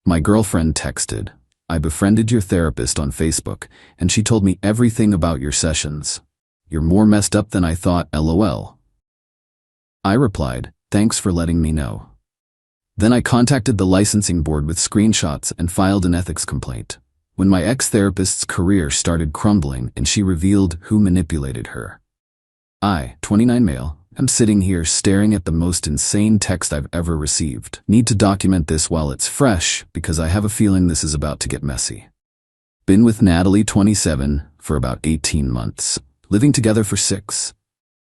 My girlfriend texted, "I befriended your therapist on Facebook, and she told me everything about your sessions. You're more messed up than I thought, LOL." I replied, "Thanks for letting me know." Then I contacted the licensing board with screenshots and filed an ethics complaint. When my ex-therapist's career started crumbling and she revealed who manipulated her. I, 29 male, am sitting here staring at the most insane text I've ever received. Need to document this while it's fresh because I have a feeling this is about to get messy. Been with Natalie, 27, for about 18 months. Living together for 6.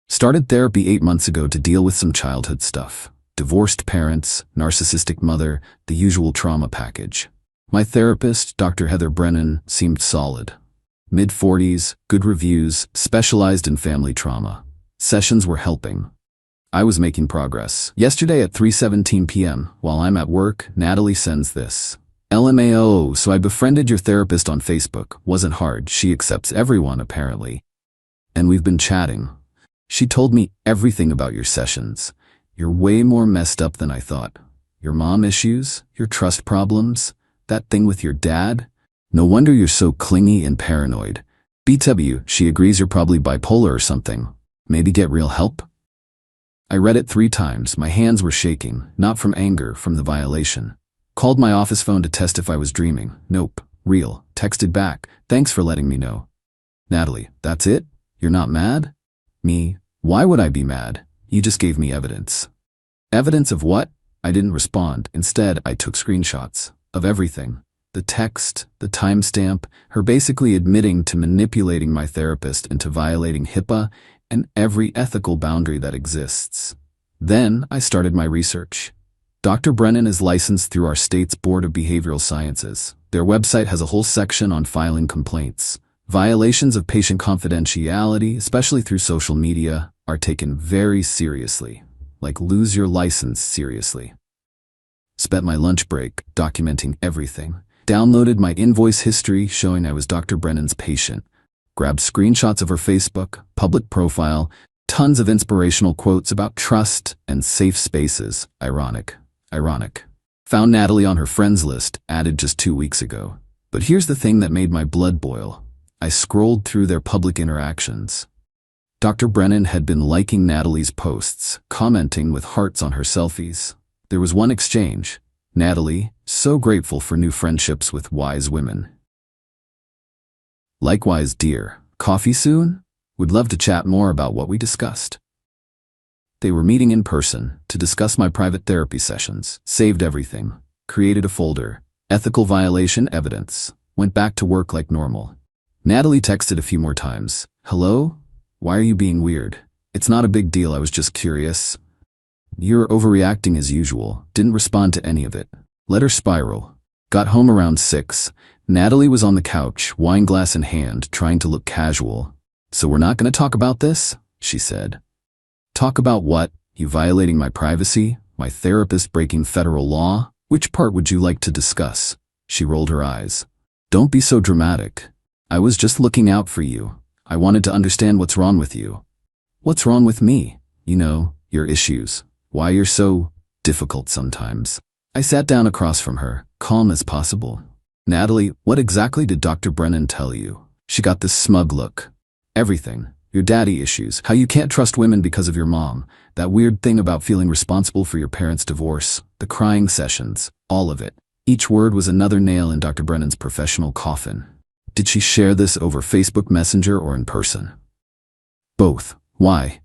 Started therapy 8 months ago to deal with some childhood stuff. Divorced parents, narcissistic mother, the usual trauma package. My therapist, Dr. Heather Brennan, seemed solid. Mid-40s, good reviews, specialized in family trauma. Sessions were helping. I was making progress. Yesterday at 3:17 p.m., while I'm at work, Natalie sends this. LMAO, so I befriended your therapist on Facebook. Wasn't hard. She accepts everyone, apparently. And we've been chatting. She told me everything about your sessions. You're way more messed up than I thought. Your mom issues, your trust problems, that thing with your dad. No wonder you're so clingy and paranoid. BW, she agrees you're probably bipolar or something. Maybe get real help? I read it 3 times. My hands were shaking, not from anger, from the violation. Called my office phone to test if I was dreaming. Nope, real. Texted back, "Thanks for letting me know." Natalie, "That's it? You're not mad?" Me, "Why would I be mad? You just gave me evidence." Evidence of what? I didn't respond. Instead, I took screenshots of everything. The text, the timestamp, her basically admitting to manipulating my therapist and to violating HIPAA and every ethical boundary that exists. Then I started my research. Dr. Brennan is licensed through our state's Board of Behavioral Sciences. Their website has a whole section on filing complaints. Violations of patient confidentiality, especially through social media, are taken very seriously. Like lose your license seriously. Spent my lunch break documenting everything. Downloaded my invoice history showing I was Dr. Brennan's patient. Grabbed screenshots of her Facebook, public profile, tons of inspirational quotes about trust and safe spaces. Ironic. Found Natalie on her friends list, added just 2 weeks ago. But here's the thing that made my blood boil. I scrolled through their public interactions. Dr. Brennan had been liking Natalie's posts, commenting with hearts on her selfies. There was one exchange. Natalie, so grateful for new friendships with wise women. Likewise, dear. Coffee soon? Would love to chat more about what we discussed. They were meeting in person to discuss my private therapy sessions. Saved everything. Created a folder. Ethical violation evidence. Went back to work like normal. Natalie texted a few more times. "Hello? Why are you being weird? It's not a big deal, I was just curious." "You're overreacting as usual." Didn't respond to any of it. Let her spiral. Got home around 6. Natalie was on the couch, wine glass in hand, trying to look casual. "So we're not going to talk about this?" she said. "Talk about what? You violating my privacy? My therapist breaking federal law? Which part would you like to discuss?" She rolled her eyes. "Don't be so dramatic. I was just looking out for you. I wanted to understand what's wrong with you." "What's wrong with me?" "You know, your issues. Why you're so difficult sometimes." I sat down across from her, calm as possible. "Natalie, what exactly did Dr. Brennan tell you?" She got this smug look. "Everything. Your daddy issues, how you can't trust women because of your mom, that weird thing about feeling responsible for your parents' divorce, the crying sessions, all of it." Each word was another nail in Dr. Brennan's professional coffin. Did she share this over Facebook Messenger or in person? Both. Why?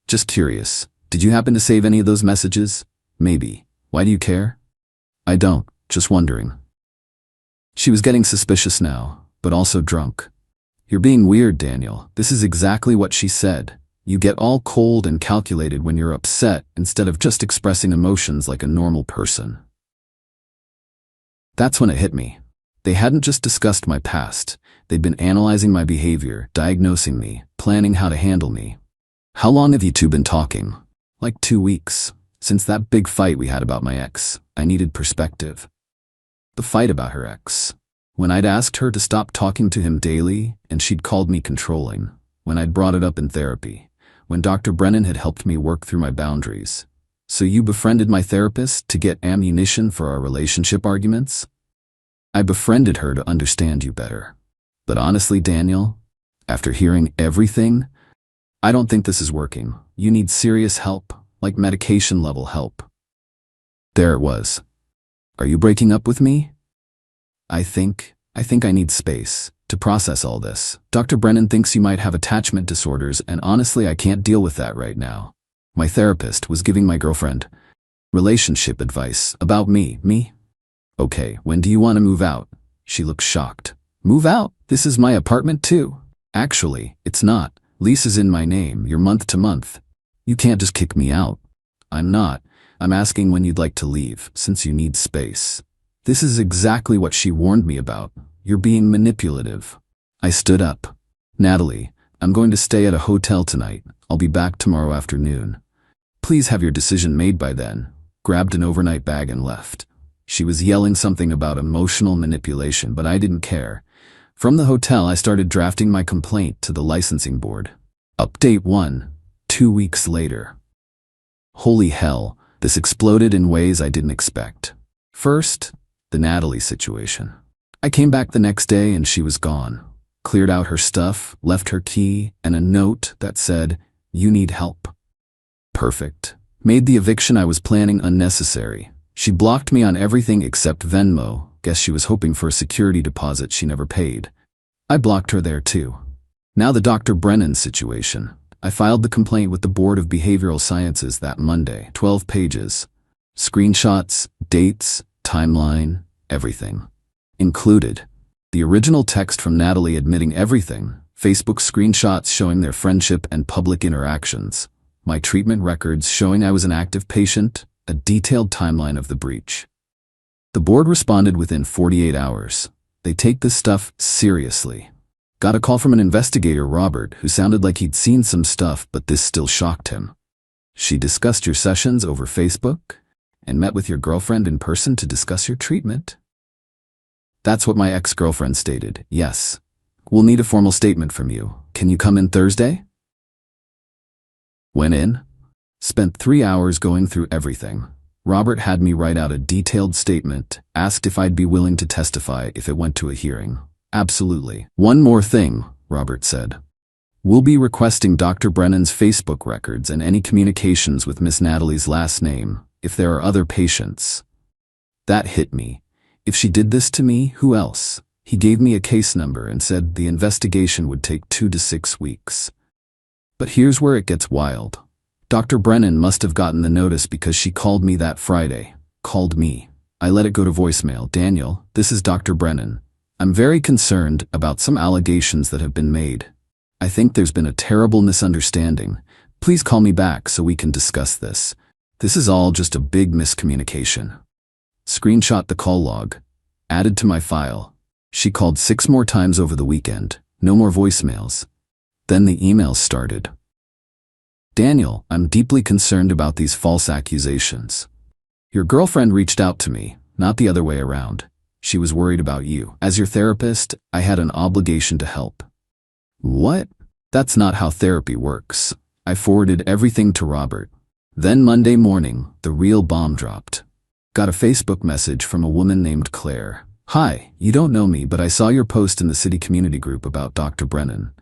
Just curious. Did you happen to save any of those messages? Maybe. Why do you care? I don't. Just wondering. She was getting suspicious now, but also drunk. "You're being weird, Daniel. This is exactly what she said. You get all cold and calculated when you're upset instead of just expressing emotions like a normal person." That's when it hit me. They hadn't just discussed my past. They'd been analyzing my behavior, diagnosing me, planning how to handle me. "How long have you two been talking?" "Like 2 weeks. Since that big fight we had about my ex. I needed perspective." The fight about her ex. When I'd asked her to stop talking to him daily, and she'd called me controlling. When I'd brought it up in therapy. When Dr. Brennan had helped me work through my boundaries. So you befriended my therapist to get ammunition for our relationship arguments? I befriended her to understand you better. But honestly, Daniel, after hearing everything, I don't think this is working. You need serious help, like medication-level help. There it was. Are you breaking up with me? I think I need space to process all this. Dr. Brennan thinks you might have attachment disorders, and honestly, I can't deal with that right now. My therapist was giving my girlfriend relationship advice about me. Me? Okay, when do you want to move out? She looked shocked. Move out? This is my apartment too. Actually, it's not. Lease is in my name. You're month to month. You can't just kick me out. I'm not. I'm asking when you'd like to leave, since you need space. This is exactly what she warned me about. You're being manipulative. I stood up. Natalie, I'm going to stay at a hotel tonight. I'll be back tomorrow afternoon. Please have your decision made by then. Grabbed an overnight bag and left. She was yelling something about emotional manipulation, but I didn't care. From the hotel, I started drafting my complaint to the licensing board. Update 1, 2 weeks later. Holy hell, this exploded in ways I didn't expect. First, the Natalie situation. I came back the next day and she was gone. Cleared out her stuff, left her key, and a note that said, "You need help." Perfect. Made the eviction I was planning unnecessary. She blocked me on everything except Venmo. Guess she was hoping for a security deposit she never paid. I blocked her there too. Now the Dr. Brennan situation. I filed the complaint with the Board of Behavioral Sciences that Monday, 12 pages. Screenshots, dates, timeline, everything. Included. The original text from Natalie admitting everything, Facebook screenshots showing their friendship and public interactions, my treatment records showing I was an active patient, a detailed timeline of the breach. The board responded within 48 hours. They take this stuff seriously. Got a call from an investigator, Robert, who sounded like he'd seen some stuff, but this still shocked him. She discussed your sessions over Facebook and met with your girlfriend in person to discuss your treatment. That's what my ex-girlfriend stated, yes. We'll need a formal statement from you. Can you come in Thursday? Went in. Spent 3 hours going through everything. Robert had me write out a detailed statement, asked if I'd be willing to testify if it went to a hearing. Absolutely. One more thing, Robert said. We'll be requesting Dr. Brennan's Facebook records and any communications with Miss Natalie's last name, if there are other patients. That hit me. If she did this to me, who else? He gave me a case number and said the investigation would take 2 to 6 weeks. But here's where it gets wild. Dr. Brennan must have gotten the notice because she called me that Friday. Called me. I let it go to voicemail. Daniel, this is Dr. Brennan. I'm very concerned about some allegations that have been made. I think there's been a terrible misunderstanding. Please call me back so we can discuss this. This is all just a big miscommunication. Screenshot the call log. Added to my file. She called 6 more times over the weekend. No more voicemails. Then the emails started. Daniel, I'm deeply concerned about these false accusations. Your girlfriend reached out to me, not the other way around. She was worried about you. As your therapist, I had an obligation to help. What? That's not how therapy works. I forwarded everything to Robert. Then Monday morning, the real bomb dropped. Got a Facebook message from a woman named Claire. Hi, you don't know me, but I saw your post in the city community group about Dr. Brennan.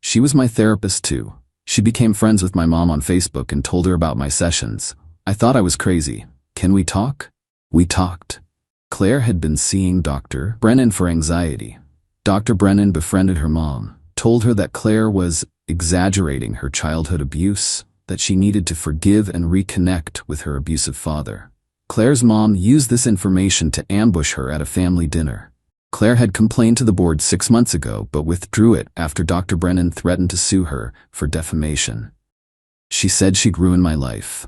She was my therapist too. She became friends with my mom on Facebook and told her about my sessions. I thought I was crazy. Can we talk? We talked. Claire had been seeing Dr. Brennan for anxiety. Dr. Brennan befriended her mom, told her that Claire was exaggerating her childhood abuse, that she needed to forgive and reconnect with her abusive father. Claire's mom used this information to ambush her at a family dinner. Claire had complained to the board 6 months ago, but withdrew it after Dr. Brennan threatened to sue her for defamation. She said she'd ruin my life.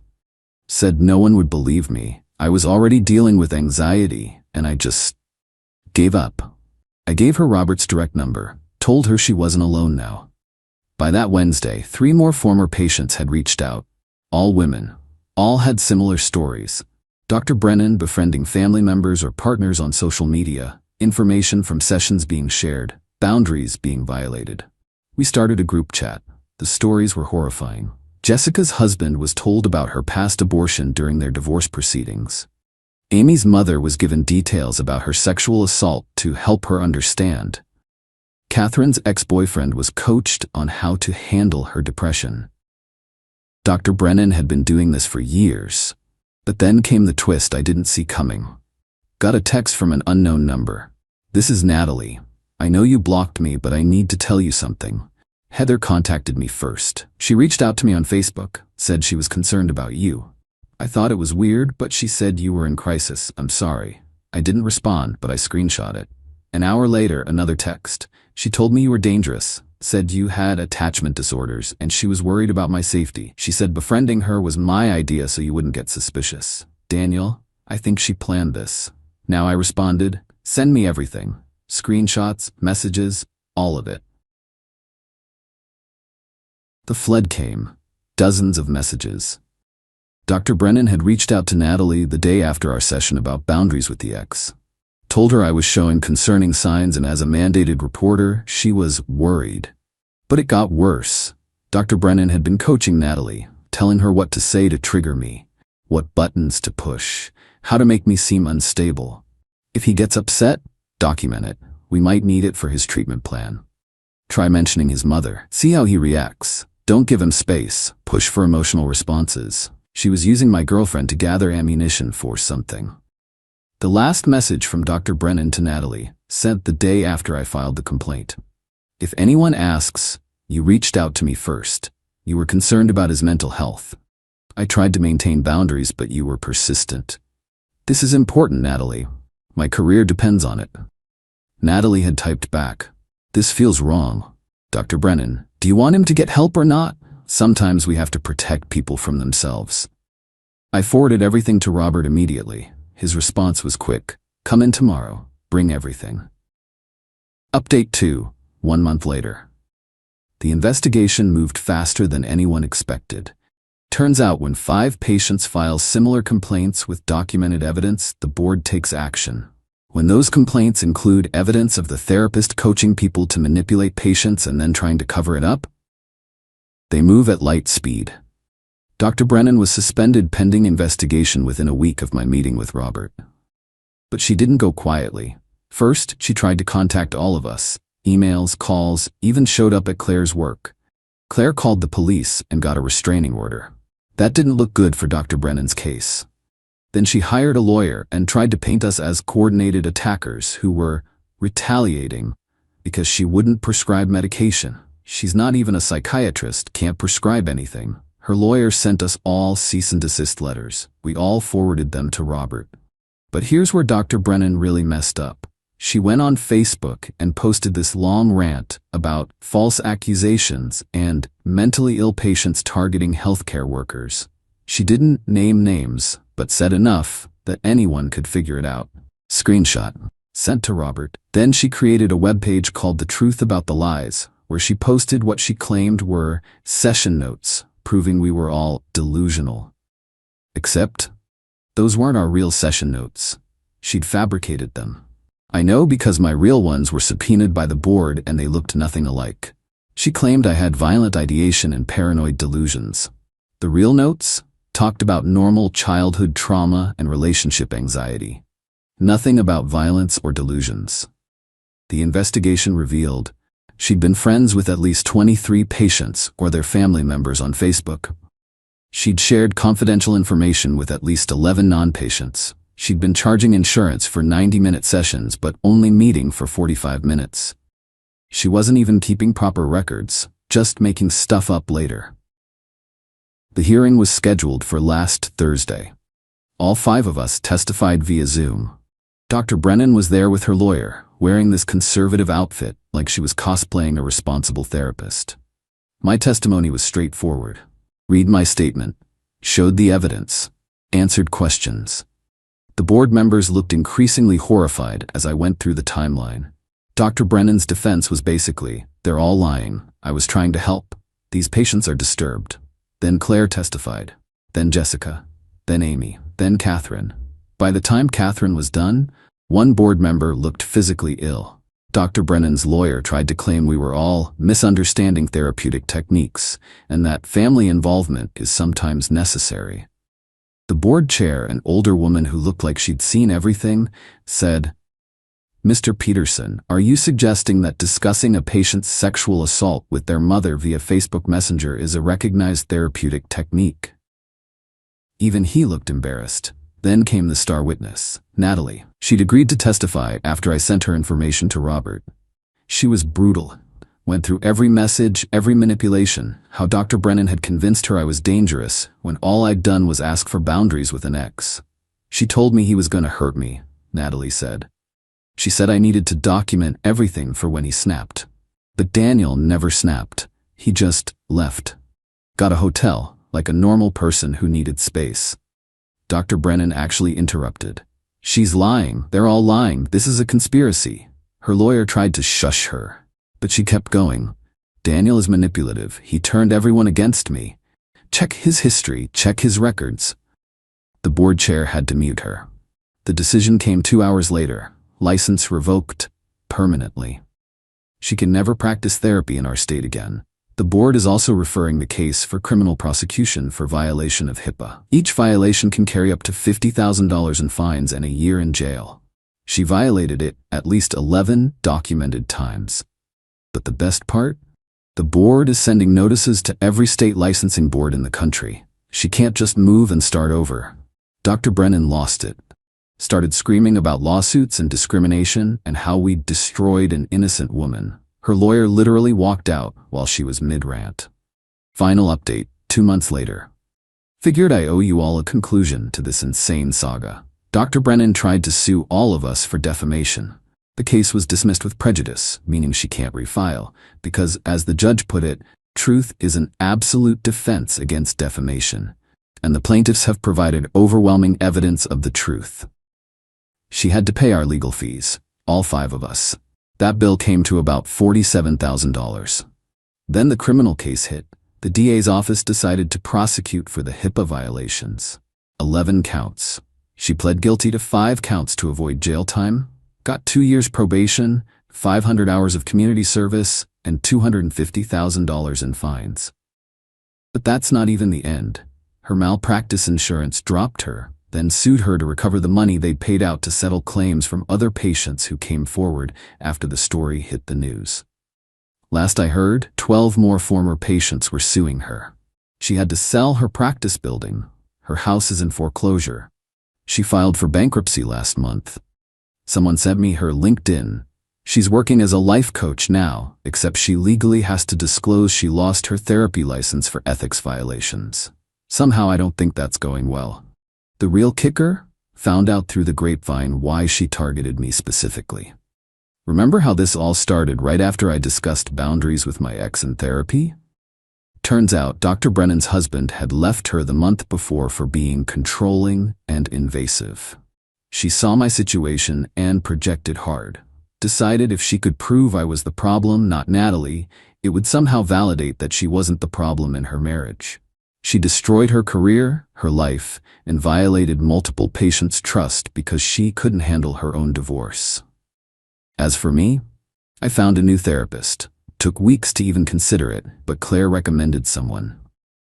Said no one would believe me. I was already dealing with anxiety, and I just gave up. I gave her Robert's direct number, told her she wasn't alone now. By that Wednesday, 3 more former patients had reached out. All women. All had similar stories. Dr. Brennan befriending family members or partners on social media, information from sessions being shared, boundaries being violated. We started a group chat. The stories were horrifying. Jessica's husband was told about her past abortion during their divorce proceedings. Amy's mother was given details about her sexual assault to help her understand. Catherine's ex-boyfriend was coached on how to handle her depression. Dr. Brennan had been doing this for years. But then came the twist I didn't see coming. Got a text from an unknown number. "This is Natalie. I know you blocked me, but I need to tell you something. Heather contacted me first. She reached out to me on Facebook, said she was concerned about you. I thought it was weird, but she said you were in crisis. I'm sorry. I didn't respond, but I screenshot it. An hour later, another text. She told me you were dangerous, said you had attachment disorders, and she was worried about my safety. She said befriending her was my idea so you wouldn't get suspicious. Daniel, I think she planned this." Now I responded, "Send me everything. Screenshots, messages, all of it." The flood came. Dozens of messages. Dr. Brennan had reached out to Natalie the day after our session about boundaries with the ex. Told her I was showing concerning signs, and as a mandated reporter, she was worried. But it got worse. Dr. Brennan had been coaching Natalie, telling her what to say to trigger me, what buttons to push, how to make me seem unstable. If he gets upset, document it. We might need it for his treatment plan. Try mentioning his mother. See how he reacts. Don't give him space. Push for emotional responses. She was using my girlfriend to gather ammunition for something. The last message from Dr. Brennan to Natalie, sent the day after I filed the complaint. "If anyone asks, you reached out to me first. You were concerned about his mental health. I tried to maintain boundaries, but you were persistent. This is important, Natalie. My career depends on it." Natalie had typed back, "This feels wrong. Dr. Brennan, do you want him to get help or not? Sometimes we have to protect people from themselves." I forwarded everything to Robert immediately. His response was quick. "Come in tomorrow. Bring everything." Update 2, 1 month later. The investigation moved faster than anyone expected. Turns out when 5 patients file similar complaints with documented evidence, the board takes action. When those complaints include evidence of the therapist coaching people to manipulate patients and then trying to cover it up, they move at light speed. Dr. Brennan was suspended pending investigation within a week of my meeting with Robert. But she didn't go quietly. First, she tried to contact all of us. Emails, calls, even showed up at Claire's work. Claire called the police and got a restraining order. That didn't look good for Dr. Brennan's case. Then she hired a lawyer and tried to paint us as coordinated attackers who were retaliating because she wouldn't prescribe medication. She's not even a psychiatrist, can't prescribe anything. Her lawyer sent us all cease and desist letters. We all forwarded them to Robert. But here's where Dr. Brennan really messed up. She went on Facebook and posted this long rant about false accusations and mentally ill patients targeting healthcare workers. She didn't name names, but said enough that anyone could figure it out. Screenshot. Sent to Robert. Then she created a webpage called The Truth About the Lies, where she posted what she claimed were session notes, proving we were all delusional. Except, those weren't our real session notes. She'd fabricated them. I know because my real ones were subpoenaed by the board and they looked nothing alike. She claimed I had violent ideation and paranoid delusions. The real notes talked about normal childhood trauma and relationship anxiety. Nothing about violence or delusions. The investigation revealed she'd been friends with at least 23 patients or their family members on Facebook. She'd shared confidential information with at least 11 non-patients. She'd been charging insurance for 90-minute sessions but only meeting for 45 minutes. She wasn't even keeping proper records, just making stuff up later. The hearing was scheduled for last Thursday. All 5 of us testified via Zoom. Dr. Brennan was there with her lawyer, wearing this conservative outfit like she was cosplaying a responsible therapist. My testimony was straightforward. Read my statement, showed the evidence, answered questions. The board members looked increasingly horrified as I went through the timeline. Dr. Brennan's defense was basically, "They're all lying. I was trying to help. These patients are disturbed." Then Claire testified. Then Jessica. Then Amy. Then Catherine. By the time Catherine was done, one board member looked physically ill. Dr. Brennan's lawyer tried to claim we were all misunderstanding therapeutic techniques and that family involvement is sometimes necessary. The board chair, an older woman who looked like she'd seen everything, said, "Mr. Peterson, are you suggesting that discussing a patient's sexual assault with their mother via Facebook Messenger is a recognized therapeutic technique?" Even he looked embarrassed. Then came the star witness, Natalie. She'd agreed to testify after I sent her information to Robert. She was brutal. Went through every message, every manipulation, how Dr. Brennan had convinced her I was dangerous when all I'd done was ask for boundaries with an ex. She told me he was going to hurt me, Natalie said. She said I needed to document everything for when he snapped. But Daniel never snapped. He just left. Got a hotel, like a normal person who needed space. Dr. Brennan actually interrupted. "She's lying. They're all lying. This is a conspiracy." Her lawyer tried to shush her, but she kept going. "Daniel is manipulative. He turned everyone against me. Check his history. Check his records." The board chair had to mute her. The decision came 2 hours later. License revoked permanently. She can never practice therapy in our state again. The board is also referring the case for criminal prosecution for violation of HIPAA. Each violation can carry up to $50,000 in fines and a year in jail. She violated it at least 11 documented times. But the best part? The board is sending notices to every state licensing board in the country. She can't just move and start over. Dr. Brennan lost it. Started screaming about lawsuits and discrimination and how we'd destroyed an innocent woman. Her lawyer literally walked out while she was mid-rant. Final update, 2 months later. Figured I owe you all a conclusion to this insane saga. Dr. Brennan tried to sue all of us for defamation. The case was dismissed with prejudice, meaning she can't refile, because, as the judge put it, truth is an absolute defense against defamation, and the plaintiffs have provided overwhelming evidence of the truth. She had to pay our legal fees, all 5 of us. That bill came to about $47,000. Then the criminal case hit. The DA's office decided to prosecute for the HIPAA violations. 11 counts. She pled guilty to 5 counts to avoid jail time, got 2 years probation, 500 hours of community service, and $250,000 in fines. But that's not even the end. Her malpractice insurance dropped her, then sued her to recover the money they'd paid out to settle claims from other patients who came forward after the story hit the news. Last I heard, 12 more former patients were suing her. She had to sell her practice building. Her house is in foreclosure. She filed for bankruptcy last month. Someone sent me her LinkedIn. She's working as a life coach now, except she legally has to disclose she lost her therapy license for ethics violations. Somehow I don't think that's going well. The real kicker? Found out through the grapevine why she targeted me specifically. Remember how this all started right after I discussed boundaries with my ex in therapy? Turns out Dr. Brennan's husband had left her the month before for being controlling and invasive. She saw my situation and projected hard. Decided if she could prove I was the problem, not Natalie, it would somehow validate that she wasn't the problem in her marriage. She destroyed her career, her life, and violated multiple patients' trust because she couldn't handle her own divorce. As for me, I found a new therapist. Took weeks to even consider it, but Claire recommended someone.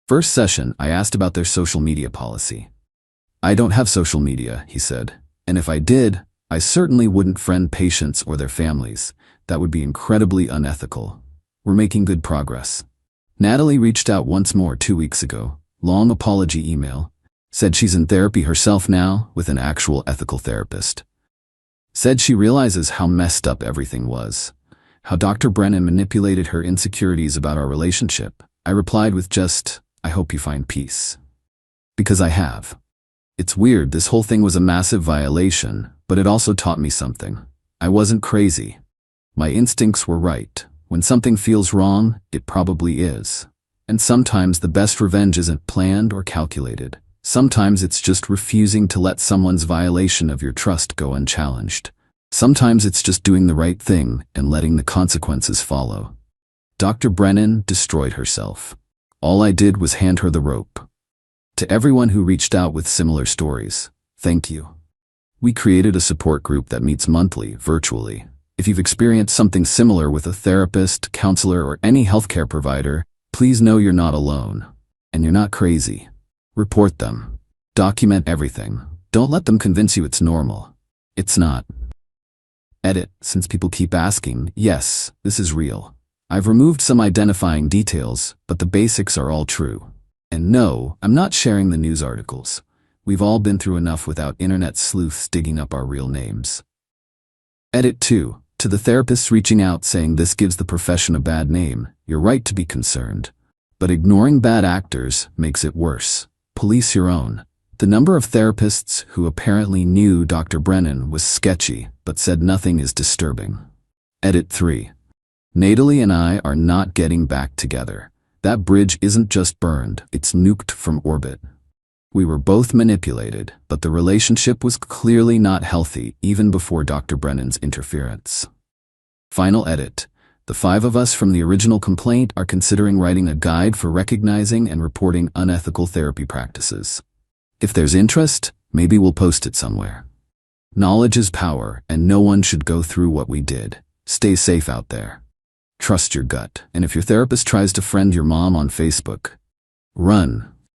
First session, I asked about their social media policy. "I don't have social media," he said, "and if I did, I certainly wouldn't friend patients or their families. That would be incredibly unethical. We're making good progress." Natalie reached out once more 2 weeks ago. Long apology email. Said she's in therapy herself now with an actual ethical therapist. Said she realizes how messed up everything was. How Dr. Brennan manipulated her insecurities about our relationship. I replied with just, "I hope you find peace." Because I have. It's weird, this whole thing was a massive violation, but it also taught me something. I wasn't crazy. My instincts were right. When something feels wrong, it probably is. And sometimes the best revenge isn't planned or calculated. Sometimes it's just refusing to let someone's violation of your trust go unchallenged. Sometimes it's just doing the right thing and letting the consequences follow. Dr. Brennan destroyed herself. All I did was hand her the rope. To everyone who reached out with similar stories, thank you. We created a support group that meets monthly, virtually. If you've experienced something similar with a therapist, counselor, or any healthcare provider, please know you're not alone. And you're not crazy. Report them. Document everything. Don't let them convince you it's normal. It's not. Edit, since people keep asking, yes, this is real. I've removed some identifying details, but the basics are all true. And no, I'm not sharing the news articles. We've all been through enough without internet sleuths digging up our real names. Edit 2. To the therapists reaching out saying this gives the profession a bad name, you're right to be concerned. But ignoring bad actors makes it worse. Police your own. The number of therapists who apparently knew Dr. Brennan was sketchy, but said nothing is disturbing. Edit 3. Natalie and I are not getting back together. That bridge isn't just burned, it's nuked from orbit. We were both manipulated, but the relationship was clearly not healthy even before Dr. Brennan's interference. Final edit. The 5 of us from the original complaint are considering writing a guide for recognizing and reporting unethical therapy practices. If there's interest, maybe we'll post it somewhere. Knowledge is power, and no one should go through what we did. Stay safe out there. Trust your gut, and if your therapist tries to friend your mom on Facebook, run.